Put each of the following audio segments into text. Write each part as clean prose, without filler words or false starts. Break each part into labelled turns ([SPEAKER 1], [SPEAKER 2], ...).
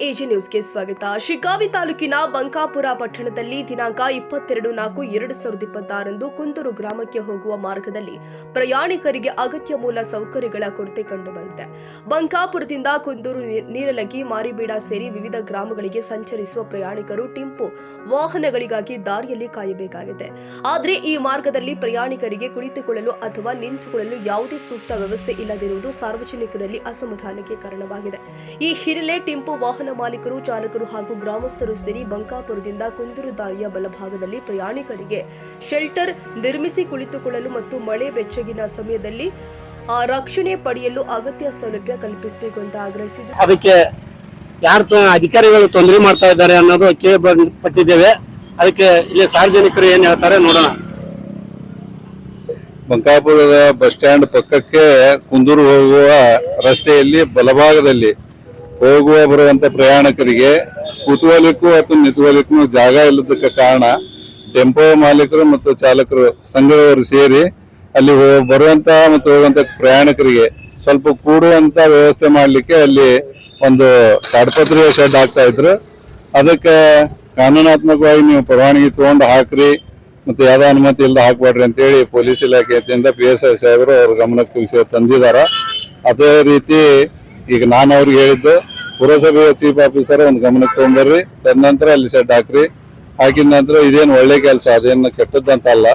[SPEAKER 1] AG ನ್ಯೂಸ್ಗೆ ಸ್ವಾಗತ. ಶಿಗ್ಗಾವಿ ತಾಲೂಕಿನ ಬಂಕಾಪುರ ಪಟ್ಟಣದಲ್ಲಿ ದಿನಾಂಕ 22/4/2026 ಕುಂದೂರು ಗ್ರಾಮಕ್ಕೆ ಹೋಗುವ ಮಾರ್ಗದಲ್ಲಿ ಪ್ರಯಾಣಿಕರಿಗೆ ಅಗತ್ಯ ಮೂಲ ಸೌಕರ್ಯಗಳ ಕೊರತೆ ಕಂಡುಬಂದಿದೆ. ಬಂಕಾಪುರದಿಂದ ಕುಂದೂರು, ನೀರಲಗಿ, ಮಾರಿಬೇಡ ಸೇರಿ ವಿವಿಧ ಗ್ರಾಮಗಳಿಗೆ ಸಂಚರಿಸುವ ಪ್ರಯಾಣಿಕರು ಟಿಂಪು ವಾಹನಗಳಿಗಾಗಿ ದಾರಿಯಲ್ಲಿ ಕಾಯಬೇಕಾಗಿದೆ. ಆದರೆ ಈ ಮಾರ್ಗದಲ್ಲಿ ಪ್ರಯಾಣಿಕರಿಗೆ ಕುಳಿತುಕೊಳ್ಳಲು ಅಥವಾ ನಿಂತುಕೊಳ್ಳಲು ಯಾವುದೇ ಸೂಕ್ತ ವ್ಯವಸ್ಥೆ ಇಲ್ಲದಿರುವುದು ಸಾರ್ವಜನಿಕರಲ್ಲಿ ಅಸಮಾಧಾನಕ್ಕೆ ಕಾರಣವಾಗಿದೆ. ಈ ಹಿನ್ನೆಲೆ ಟಿಂಪು ವಾಹನ ಮಾಲೀಕರು, ಚಾಲಕರು ಹಾಗೂ ಗ್ರಾಮಸ್ಥರು ಸೇರಿ ಬಂಕಾಪುರದಿಂದ ಕುಂದೂರು ದಾರಿಯ ಬಲಭಾಗದಲ್ಲಿ ಪ್ರಯಾಣಿಕರಿಗೆ ಶೆಲ್ಟರ್ ನಿರ್ಮಿಸಿ ಕುಳಿತುಕೊಳ್ಳಲು ಮತ್ತು ಮಳೆ ಬೆಚ್ಚಗಿನ ಸಮಯದಲ್ಲಿ ರಕ್ಷಣೆ ಪಡೆಯಲು ಅಗತ್ಯ ಸೌಲಭ್ಯ ಕಲ್ಪಿಸಬೇಕು ಅಂತ ಆಗ್ರಹಿಸಿದರು.
[SPEAKER 2] ಅದಕ್ಕೆ ಯಾರು ಅಧಿಕಾರಿಗಳು ತೊಂದರೆ ಮಾಡ್ತಾ ಇದ್ದಾರೆ ಅನ್ನೋದು ಕೇಳಪಟ್ಟಿದ್ದೇವೆ. ಅದಕ್ಕೆ ಇಲ್ಲಿ ಸಾರ್ವಜನಿಕರು ಏನ್ ಹೇಳ್ತಾರೆ ನೋಡೋಣ.
[SPEAKER 3] ಬಂಕಾಪುರದ ಬಸ್ ಸ್ಟ್ಯಾಂಡ್ ಪಕ್ಕಕ್ಕೆ ಕುಂದೂರು ಹೋಗುವ ರಸ್ತೆಯಲ್ಲಿ ಬಲಭಾಗದಲ್ಲಿ ಹೋಗುವ ಬರುವಂತ ಪ್ರಯಾಣಿಕರಿಗೆ ಕೂತ್ಕೊಳ್ಳಿಕ್ಕೂ ಅಥವಾ ನಿಂತ್ಕೊಳ್ಳಿಕ್ಕೂ ಜಾಗ ಇಲ್ಲದಕ್ಕೆ ಕಾರಣ ಟೆಂಪೋ ಮಾಲೀಕರು ಮತ್ತು ಚಾಲಕರು ಸಂಘದವರು ಸೇರಿ ಅಲ್ಲಿ ಬರುವಂತ ಮತ್ತು ಹೋಗುವಂತ ಪ್ರಯಾಣಿಕರಿಗೆ ಸ್ವಲ್ಪ ಕೂಡುವಂತ ವ್ಯವಸ್ಥೆ ಮಾಡ್ಲಿಕ್ಕೆ ಅಲ್ಲಿ ಒಂದು ತಾಡ್ಪತ್ರೆಯ ಶೆಡ್ ಹಾಕ್ತಾ ಇದ್ರು. ಅದಕ್ಕೆ ಕಾನೂನಾತ್ಮಕವಾಗಿ ನೀವು ಪರವಾನಗಿ ತಗೊಂಡು ಹಾಕ್ರಿ ಮತ್ತೆ ಯಾವ್ದೋ ಅನುಮತಿ ಇಲ್ಲದೆ ಹಾಕ್ಬೇಡ್ರಿ ಅಂತೇಳಿ ಪೊಲೀಸ್ ಇಲಾಖೆಯಿಂದ PSI ಸಾಹೇಬರು ಅವ್ರ ಗಮನಕ್ಕೆ ವಿಷಯ ತಂದಿದಾರ. ಅದೇ ರೀತಿ ಈಗ ನಾನು ಅವ್ರಿಗೆ ಹೇಳಿದ್ದು ಪುರಸಭೆಯ ಚೀಫ್ ಆಫೀಸರ್ ಒಂದು ಗಮನಕ್ಕೆ ತಗೊಂಡ್ಬರ್ರಿ, ತದನಂತರ ಅಲ್ಲಿ ಶೆಡ್ ಹಾಕ್ರಿ. ಹಾಕಿದ ನಂತರ ಇದೇನು ಒಳ್ಳೆ ಕೆಲಸ, ಅದೇನು ಕೆಟ್ಟದ್ದಂತ ಅಲ್ಲ.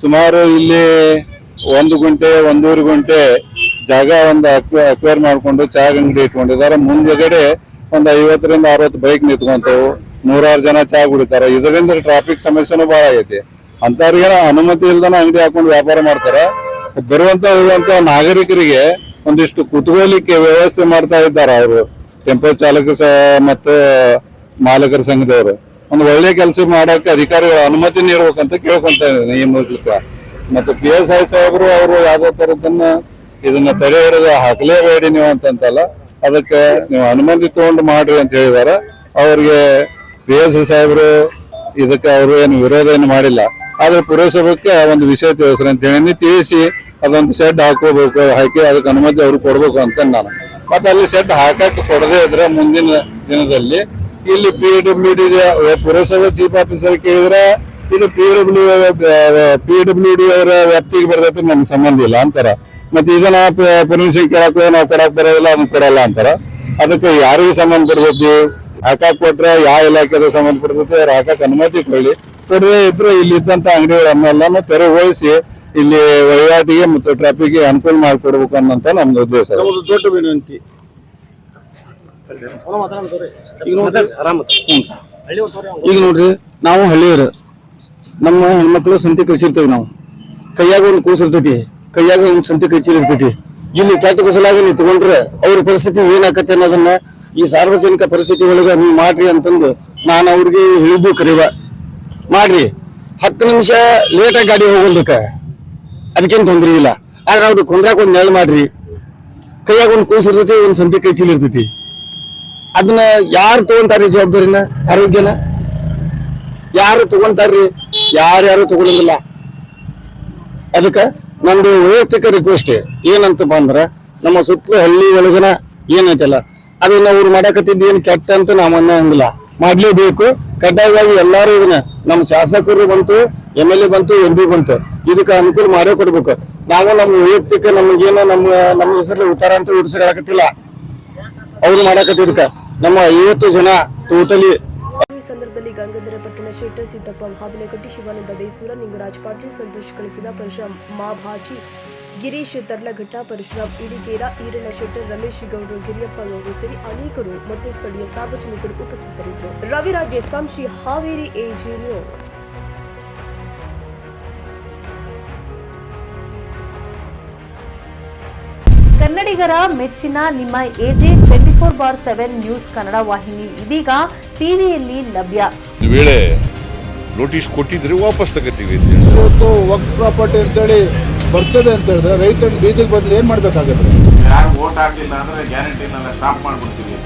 [SPEAKER 3] ಸುಮಾರು ಇಲ್ಲಿ 1 ಗುಂಟೆ 1.5 ಗುಂಟೆ ಜಾಗ ಒಂದು ಅಕ್ವೈರ್ ಮಾಡ್ಕೊಂಡು ಚಾ ಅಂಗಡಿ ಇಟ್ಕೊಂಡಿದ್ದಾರೆ. ಮುಂದಗಡೆ ಒಂದು 50ರಿಂದ 60 ಬೈಕ್ ನಿಂತ್ಕೊಂತವು, 100 ಜನ ಚಾ ಕುಡಿತಾರ. ಇದರಿಂದ ಟ್ರಾಫಿಕ್ ಸಮಸ್ಯೆನೂ ಬಹಳ ಆಗೈತಿ. ಅಂತವ್ರಿಗೆ ಅನುಮತಿ ಇಲ್ದನ ಅಂಗಡಿ ಹಾಕೊಂಡು ವ್ಯಾಪಾರ ಮಾಡ್ತಾರ. ಬರುವಂತ ಹೋಗುವಂತ ನಾಗರಿಕರಿಗೆ ಒಂದಿಷ್ಟು ಕುತ್ಕೊಳ್ಳಿಕ್ಕೆ ವ್ಯವಸ್ಥೆ ಮಾಡ್ತಾ ಇದ್ದಾರೆ ಅವರು ಟೆಂಪೋ ಚಾಲಕ ಮತ್ತು ಮಾಲಕರ ಸಂಘದವರು. ಒಂದು ಒಳ್ಳೆ ಕೆಲಸ ಮಾಡಕ್ಕೆ ಅಧಿಕಾರಿಗಳ ಅನುಮತಿ ನೀಡಬೇಕಂತ ಕೇಳ್ಕೊಂತ ಇದ್ದೀನಿ ಈ ಮೂಲಕ. ಮತ್ತು PSI ಸಾಹೇಬರು ಅವರು ಯಾವ್ದೋ ತರದನ್ನ ಇದನ್ನ ತಡೆ ಹಿಡಿದು ಹಾಕಲೇಬೇಡಿ ನೀವು ಅಂತಲ್ಲ, ಅದಕ್ಕೆ ನೀವು ಅನುಮತಿ ತಗೊಂಡು ಮಾಡ್ರಿ ಅಂತ ಹೇಳಿದಾರೆ. ಅವ್ರಿಗೆ PSI ಸಾಹೇಬರು ಇದಕ್ಕೆ ಅವರು ಏನು ವಿರೋಧ ಏನು ಮಾಡಿಲ್ಲ. ಆದ್ರೆ ಪುರಸಭೆಗೆ ಒಂದು ವಿಷಯ ತಿಳಿಸ್ರಿ ಅಂತ ಹೇಳಿ ತಿಳಿಸಿ ಅದೊಂದು ಶೆಡ್ ಹಾಕೋಬೇಕು, ಹಾಕಿ ಅದಕ್ಕೆ ಅನುಮತಿ ಅವ್ರು ಕೊಡ್ಬೇಕು ಅಂತ ನಾನು. ಮತ್ತೆ ಅಲ್ಲಿ ಶೆಡ್ ಹಾಕಕ್ಕೆ ಕೊಡದೇ ಇದ್ರೆ ಮುಂದಿನ ದಿನದಲ್ಲಿ ಇಲ್ಲಿ PWD ಪುರಸಭೆ ಚೀಫ್ ಆಫೀಸರ್ ಕೇಳಿದ್ರೆ ಇದು PWD ಅವರ ವ್ಯಾಪ್ತಿಗೆ ಬರ್ತೈತೆ, ನಮ್ಗೆ ಸಂಬಂಧ ಇಲ್ಲ ಅಂತಾರ. ಮತ್ತೆ ಇದನ್ನ ಪರ್ಮಿಷನ್ ಕೇಳಕ್ಕೆ ನಾವು ಕೊಡಕ್ ಬರೋದಿಲ್ಲ, ಅದನ್ನ ಕೊಡಲ್ಲ ಅಂತಾರ. ಅದಕ್ಕೆ ಯಾರಿಗೆ ಸಂಬಂಧ ಪಡ್ತೈತಿ, ಹಾಕಾಕ್ ಕೊಟ್ರೆ ಯಾವ ಇಲಾಖೆದ ಸಂಬಂಧ ಪಡ್ತೈತಿ, ಅವ್ರು ಹಾಕಕ್ ಅನುಮತಿ ಕೊಡದೇ ಇದ್ರು ಇಲ್ಲಿ ಇದ್ದಂತ ಅಂಗಡಿಗಳನ್ನೆಲ್ಲಾನು ತೆರವುಗೊಳಿಸಿ ಇಲ್ಲಿ ವಹಿವಾಟಿಗೆ ಮತ್ತು ಟ್ರಾಫಿಕ್ಗೆ ಅನುಕೂಲ ಮಾಡಿಕೊಡ್ಬೇಕು ಅನ್ನೋಂತ ನಮ್ದು ಉದ್ದೇಶ.
[SPEAKER 2] ದೊಡ್ಡ ವಿನಂತಿ. ಈಗ ನೋಡ್ರಿ, ನಾವು ಹಳ್ಳಿಯವರು, ನಮ್ಮ ಹೆಣ್ಮಕ್ಳು ಸಂತಿ ಕಳಿಸಿರ್ತೇವೆ. ನಾವು ಕೈಯಾಗ ಒಂದು ಕೂಸಿರ್ತೈತಿ, ಕೈಯಾಗ ಒಂದು ಸಂತಿ ಕಳಿಸಿರ್ತೈತಿ. ಇಲ್ಲಿ ಕೆಟ್ಟ ಕುಸಲಾಗಿ ನೀವು ತಗೊಂಡ್ರೆ ಅವ್ರ ಪರಿಸ್ಥಿತಿ ಏನಾಕತ್ತೆ ಅನ್ನೋದನ್ನ ಈ ಸಾರ್ವಜನಿಕ ಪರಿಸ್ಥಿತಿ ಒಳಗೆ ನೀವು ಮಾಡ್ರಿ ಅಂತಂದು ನಾನು ಅವ್ರಿಗೆ ಹೇಳಿದ್ದು ಕರೀವ ಮಾಡ್ರಿ. 10 ನಿಮಿಷ ಲೇಟಾಗಿ ಗಾಡಿ ಹೋಗೋದಕ್ಕೆ ಅದಕ್ಕೇನು ತೊಂದರೆ ಇಲ್ಲ. ಆದ್ರೆ ಅವ್ರು ಕೊಂಡ್ರಾಕ ಒಂದು ನೆರಳು ಮಾಡ್ರಿ. ಕೈಯಾಗ ಒಂದು ಕೂಸಿರ್ತೈತಿ, ಒಂದು ಸಂತಿ ಕೈ ಚೀಲ ಇರ್ತೈತಿ. ಅದನ್ನ ಯಾರು ತಗೊಂತಾರ್ರಿ ಜವಾಬ್ದಾರಿನ? ಆರೋಗ್ಯನ ಯಾರು ತಗೊಂತಾರ್ರಿ? ಯಾರ್ಯಾರು ತಗೊಳ್ಳಂಗಿಲ್ಲ. ಅದಕ್ಕೆ ನಂದು ವೈಯಕ್ತಿಕ ರಿಕ್ವೆಸ್ಟ್ ಏನಂತಪ್ಪ ಅಂದ್ರ, ನಮ್ಮ ಸುತ್ತಲೂ ಹಳ್ಳಿ ಒಳಗನ ಏನೈತಲ್ಲ ಅದನ್ನ ಅವ್ರು ಮಾಡಕತ್ತಿದ್ದು ಏನು ಕೆಟ್ಟ ಅಂತ ನಾವು ಅನ್ನಂಗಿಲ್ಲ, ಮಾಡ್ಲೇಬೇಕು. ಕಡ್ಡಾಯವಾಗಿ ಎಲ್ಲಾರು ಇದನ್ನ ನಮ್ಮ ಶಾಸಕರು ಬಂತು, MLA ಬಂತು, MP ಬಂತು, ಇದಕ್ಕೆ ಅನುಕೂಲ ಮಾಡೇ ಕೊಡ್ಬೇಕು. ನಾವು ನಮ್ಮ ವೈಯಕ್ತಿಕ ನಮಗೇನೋ ನಮ್ಮ ಹೆಸರಲ್ಲಿ ಉತ್ತರ ಅಂತ ಉಡಿಸಿರಕತ್ತಿಲ್ಲ, ಅವ್ರು ಮಾಡಕತ್ತಿದ್ಕ ನಮ್ಮ 50 ಜನ ಟೋಟಲಿ.
[SPEAKER 1] ಈ ಸಂದರ್ಭದಲ್ಲಿ ಗಂಗಾಧರ ಪಟ್ಟಣ ಶೆಟ್ಟರ್, ಸಿದ್ದಪ್ಪ ಹಾಬಿನಕಟ್ಟಿ, ಶಿವಾನಂದ ದೇಸೂರ, ನಿಂಗರಾಜ್ ಪಾಟೀಲ್, ಸಂತೋಷ್ ಕಳಿಸಿದ, ಪರಶುರಾಮ್ ಮಾಭಾಜಿ, ಗಿರೀಶ್ ತರ್ಲಘಟ್ಟ, ಪರಶುರಾಮ್ ಇಡಿಗೇರ, ಈರಣ್ಣ ಶೆಟ್ಟರ್, ರಮೇಶ್ ಗೌಡ್ರು, ಗಿರಿಯಪ್ಪ ಗೌಡ್ರು ಸೇರಿ ಅನೇಕರು ಮತ್ತು ಸ್ಥಳೀಯ ಸಾರ್ವಜನಿಕರು ಉಪಸ್ಥಿತರಿದ್ದರು. ರವಿರಾಜ್ ಎಸ್ಕಾಂಶಿ, ಹಾವೇರಿ ಎಜಿ ನ್ಯೂಸ್.
[SPEAKER 4] ಕನ್ನಡಿಗರ ಮೆಚ್ಚಿನ ನಿಮ್ಮ AJ 24/7 ನ್ಯೂಸ್ ಕನ್ನಡ ವಾಹಿನಿ ಇದೀಗ ಟಿವಿಯಲ್ಲಿ ಲಭ್ಯ.
[SPEAKER 5] ವೇಳೆ ನೋಟಿಸ್ ಕೊಟ್ಟಿದ್ರೆ ವಾಪಸ್ ತಗೋತೀವಿ.
[SPEAKER 6] ಇವತ್ತು ವಕ್ಫ್ ಪ್ರಾಪರ್ಟಿ ಅಂತೇಳಿ ಬರ್ತದೆ ಅಂತ ಹೇಳಿದ್ರೆ ರೈತರು ಬೀದಿಗೆ ಬಂದ್ರೆ ಏನ್ ಮಾಡ್ಬೇಕಾಗುತ್ತೆ?
[SPEAKER 7] ಯಾರು ವೋಟ್ ಹಾಕಲಿಲ್ಲ ಅಂದ್ರೆ ಗ್ಯಾರಂಟಿನೆಲ್ಲ ಸ್ಟಾಪ್ ಮಾಡ್ಬಿಡ್ತೀವಿ.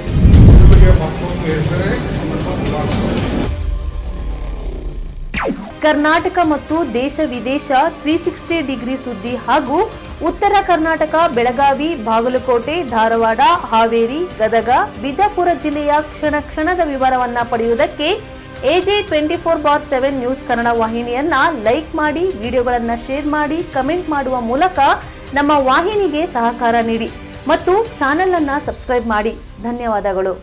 [SPEAKER 4] ಕರ್ನಾಟಕ ಮತ್ತು ದೇಶ ವಿದೇಶ 360 ಡಿಗ್ರಿ ಸುದ್ದಿ ಹಾಗೂ ಉತ್ತರ ಕರ್ನಾಟಕ, ಬೆಳಗಾವಿ, ಬಾಗಲಕೋಟೆ, ಧಾರವಾಡ, ಹಾವೇರಿ, ಗದಗ, ಬಿಜಾಪುರ ಜಿಲ್ಲೆಯ ಕ್ಷಣ ಕ್ಷಣದ ವಿವರವನ್ನ ಪಡೆಯುವುದಕ್ಕೆ AJ 24/7 ನ್ಯೂಸ್ ಕನ್ನಡ ವಾಹಿನಿಯನ್ನ ಲೈಕ್ ಮಾಡಿ, ವಿಡಿಯೋಗಳನ್ನ ಶೇರ್ ಮಾಡಿ, ಕಮೆಂಟ್ ಮಾಡುವ ಮೂಲಕ ನಮ್ಮ ವಾಹಿನಿಗೆ ಸಹಕಾರ ನೀಡಿ ಮತ್ತು ಚಾನೆಲ್ ಅನ್ನ ಸಬ್ಸ್ಕ್ರೈಬ್ ಮಾಡಿ. ಧನ್ಯವಾದಗಳು.